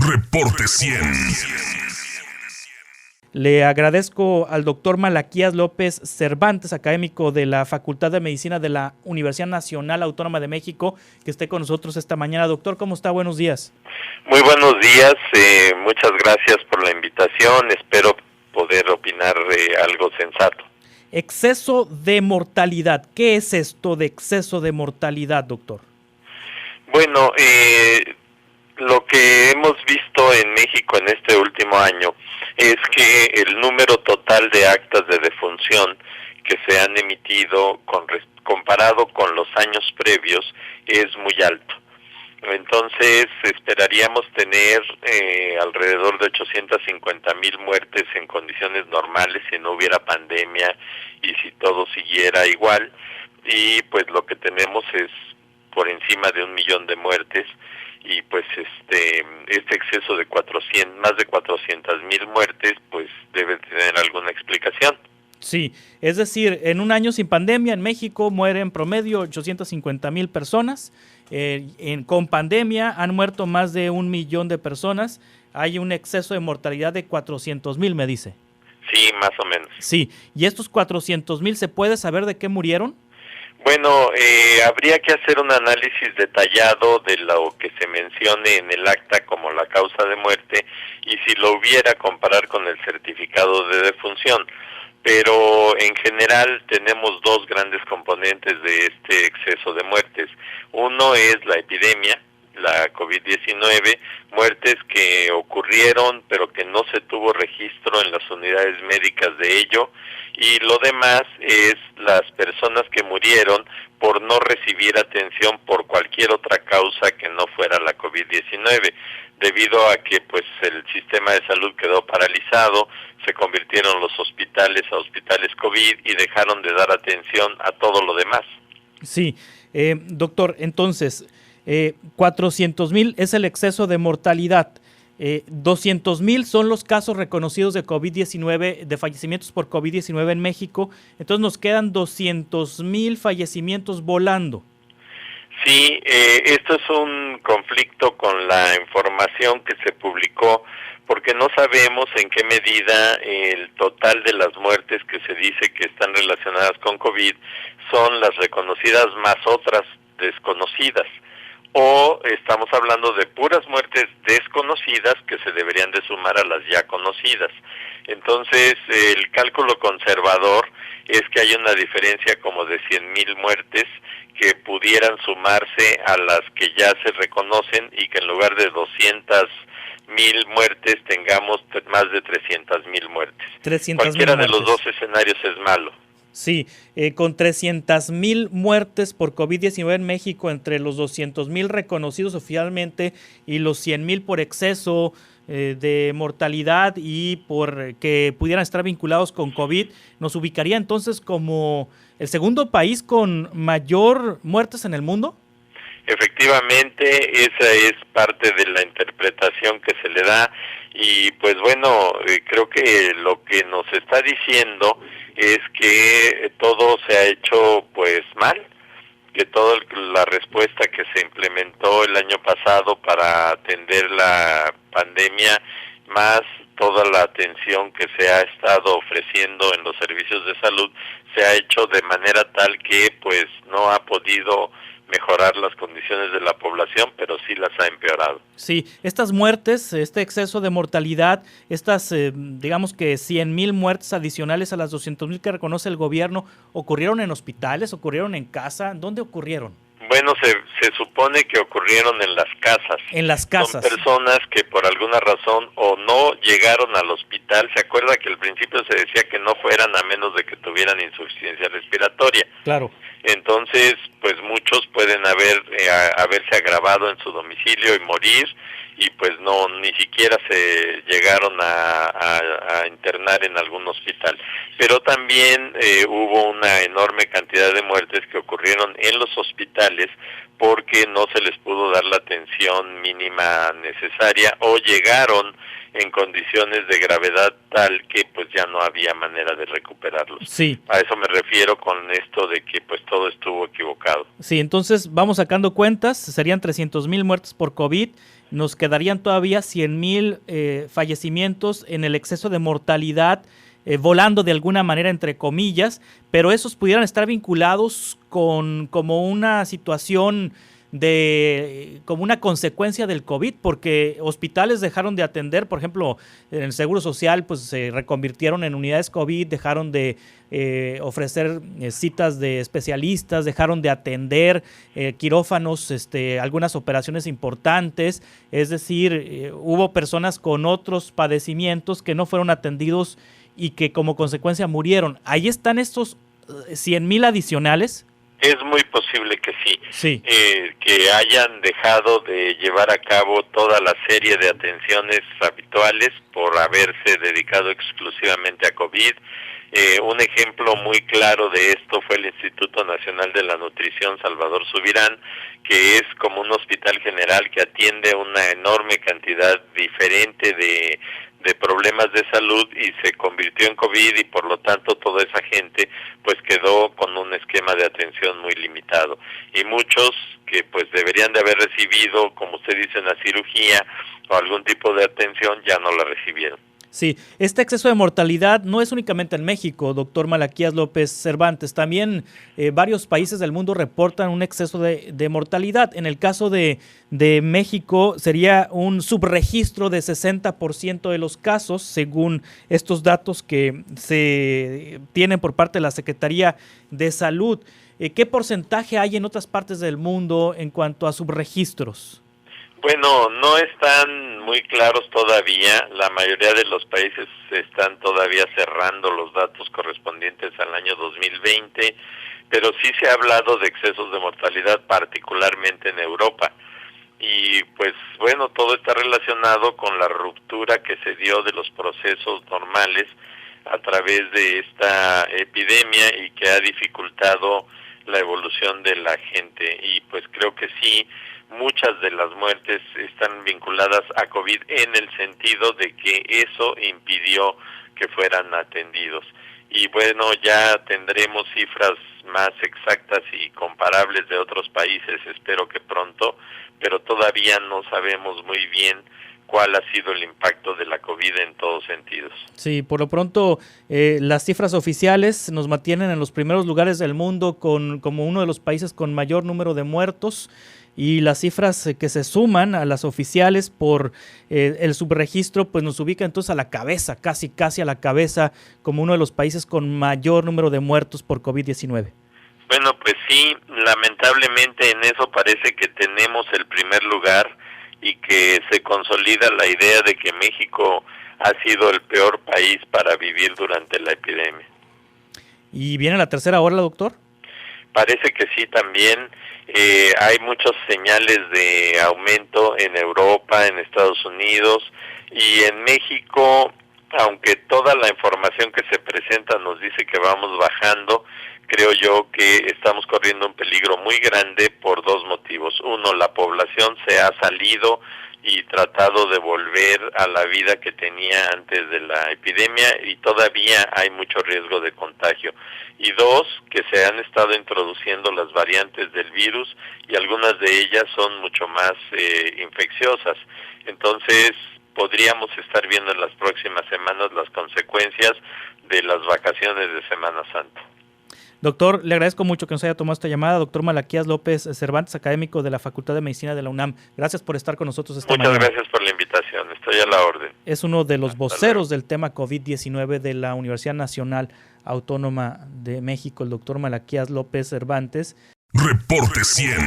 Reporte 100. Le agradezco al doctor Malaquías López Cervantes, académico de la Facultad de Medicina de la Universidad Nacional Autónoma de México, que esté con nosotros esta mañana. Doctor, ¿cómo está? Buenos días. Muy buenos días, muchas gracias por la invitación. Espero poder opinar algo sensato. Exceso de mortalidad. ¿Qué es esto de exceso de mortalidad, doctor? Bueno, lo que hemos visto en México en este último año es que el número total de actas de defunción que se han emitido comparado con los años previos es muy alto. Entonces esperaríamos tener alrededor de 850,000 muertes en condiciones normales si no hubiera pandemia y si todo siguiera igual, y pues lo que tenemos es por encima de 1,000,000 de muertes, y pues este exceso de más de 400,000 muertes pues debe tener alguna explicación. Sí, es decir, en un año sin pandemia en México mueren en promedio 850,000 personas. Con pandemia han muerto más de 1,000,000 de personas. Hay un exceso de mortalidad de 400,000, me dice. Sí, más o menos. Sí, ¿y estos 400,000 se puede saber de qué murieron? Bueno, habría que hacer un análisis detallado de lo que se mencione en el acta como la causa de muerte, y si lo hubiera, comparar con el certificado de defunción. Pero en general tenemos dos grandes componentes de este exceso de muertes. Uno es la epidemia, la COVID-19, muertes que ocurrieron pero que no se tuvo registro en las unidades médicas de ello, y lo demás es las personas que murieron por no recibir atención por cualquier otra causa que no fuera la COVID-19, debido a que pues el sistema de salud quedó paralizado, se convirtieron los hospitales a hospitales COVID y dejaron de dar atención a todo lo demás. Sí, doctor, entonces 400,000 es el exceso de mortalidad. 200,000 son los casos reconocidos de COVID-19, de fallecimientos por COVID-19 en México. Entonces nos quedan 200,000 fallecimientos volando. Sí, esto es un conflicto con la información que se publicó, porque no sabemos en qué medida el total de las muertes que se dice que están relacionadas con COVID son las reconocidas más otras desconocidas, o estamos hablando de puras muertes desconocidas que se deberían de sumar a las ya conocidas. Entonces, el cálculo conservador es que hay una diferencia como de 100,000 muertes que pudieran sumarse a las que ya se reconocen, y que en lugar de 200,000 muertes tengamos más de 300,000 muertes. 300,000 Cualquiera de muertes. los dos escenarios es malo. Sí, con 300,000 muertes por COVID-19 en México, entre los 200,000 reconocidos oficialmente y los 100,000 por exceso de mortalidad y por que pudieran estar vinculados con COVID, nos ubicaría entonces como el segundo país con mayor muertes en el mundo. Efectivamente, esa es parte de la interpretación que se le da, y pues bueno, creo que lo que nos está diciendo es que todo se ha hecho pues mal, que toda la respuesta que se implementó el año pasado para atender la pandemia, más toda la atención que se ha estado ofreciendo en los servicios de salud, se ha hecho de manera tal que pues no ha podido mejorar las condiciones de la población, pero sí las ha empeorado. Sí, estas muertes, este exceso de mortalidad, estas digamos que 100,000 muertes adicionales a las 200,000 que reconoce el gobierno, ¿ocurrieron en hospitales, ocurrieron en casa? ¿Dónde ocurrieron? Bueno, se supone que ocurrieron en las casas. En las casas. Son personas que por alguna razón o no llegaron al hospital. Se acuerda que al principio se decía que no fueran a menos de que tuvieran insuficiencia respiratoria. Claro. Entonces, pues muchos pueden haberse agravado en su domicilio y morir, y pues no, ni siquiera se llegaron a internar en algún hospital. Pero también hubo una enorme cantidad de muertes que ocurrieron en los hospitales porque no se les pudo dar la atención mínima necesaria, o llegaron en condiciones de gravedad tal que pues ya no había manera de recuperarlos. Sí. A eso me refiero con esto de que pues todo estuvo equivocado. Sí, entonces vamos sacando cuentas, serían 300,000 muertes por COVID, nos quedarían todavía 100,000 fallecimientos en el exceso de mortalidad, volando de alguna manera, entre comillas, pero esos pudieran estar vinculados con como una situación como una consecuencia del COVID, porque hospitales dejaron de atender, por ejemplo, en el Seguro Social, pues se reconvirtieron en unidades COVID, dejaron de ofrecer citas de especialistas, dejaron de atender quirófanos, algunas operaciones importantes, es decir, hubo personas con otros padecimientos que no fueron atendidos y que como consecuencia murieron. ¿Ahí están estos 100,000 adicionales? Es muy posible que sí, sí. Que hayan dejado de llevar a cabo toda la serie de atenciones habituales por haberse dedicado exclusivamente a COVID. Un ejemplo muy claro de esto fue el Instituto Nacional de la Nutrición Salvador Subirán, que es como un hospital general que atiende una enorme cantidad diferente de problemas de salud y se convirtió en COVID, y por lo tanto toda esa gente pues quedó con un esquema de atención muy limitado, y muchos que pues deberían de haber recibido, como usted dice, una cirugía o algún tipo de atención, ya no la recibieron. Sí, este exceso de mortalidad no es únicamente en México, doctor Malaquías López Cervantes. También varios países del mundo reportan un exceso de mortalidad. En el caso de México sería un subregistro de 60% de los casos, según estos datos que se tienen por parte de la Secretaría de Salud. ¿Qué porcentaje hay en otras partes del mundo en cuanto a subregistros? Bueno, no están muy claros todavía. La mayoría de los países están todavía cerrando los datos correspondientes al año 2020, pero sí se ha hablado de excesos de mortalidad, particularmente en Europa. Y pues bueno, todo está relacionado con la ruptura que se dio de los procesos normales a través de esta epidemia y que ha dificultado la evolución de la gente. Y pues creo que sí, muchas de las muertes están vinculadas a COVID en el sentido de que eso impidió que fueran atendidos. Y bueno, ya tendremos cifras más exactas y comparables de otros países, espero que pronto, pero todavía no sabemos muy bien cuál ha sido el impacto de la COVID en todos sentidos. Sí, por lo pronto las cifras oficiales nos mantienen en los primeros lugares del mundo como uno de los países con mayor número de muertos, y las cifras que se suman a las oficiales por el subregistro pues nos ubica entonces a la cabeza, casi a la cabeza, como uno de los países con mayor número de muertos por COVID-19. Bueno, pues sí, lamentablemente en eso parece que tenemos el primer lugar y que se consolida la idea de que México ha sido el peor país para vivir durante la epidemia. ¿Y viene la tercera ola, doctor? Parece que sí también. Hay muchas señales de aumento en Europa, en Estados Unidos y en México, aunque toda la información que se presenta nos dice que vamos bajando, creo yo que estamos corriendo un peligro muy grande por dos motivos. Uno, la población se ha salido y tratado de volver a la vida que tenía antes de la epidemia y todavía hay mucho riesgo de contagio. Y dos, que se han estado introduciendo las variantes del virus y algunas de ellas son mucho más infecciosas. Entonces, podríamos estar viendo en las próximas semanas las consecuencias de las vacaciones de Semana Santa. Doctor, le agradezco mucho que nos haya tomado esta llamada. Doctor Malaquías López Cervantes, académico de la Facultad de Medicina de la UNAM. Gracias por estar con nosotros esta mañana. Muchas gracias por la invitación. Estoy a la orden. Es uno de los voceros del tema COVID-19 de la Universidad Nacional Autónoma de México, el doctor Malaquías López Cervantes. Reporte 100.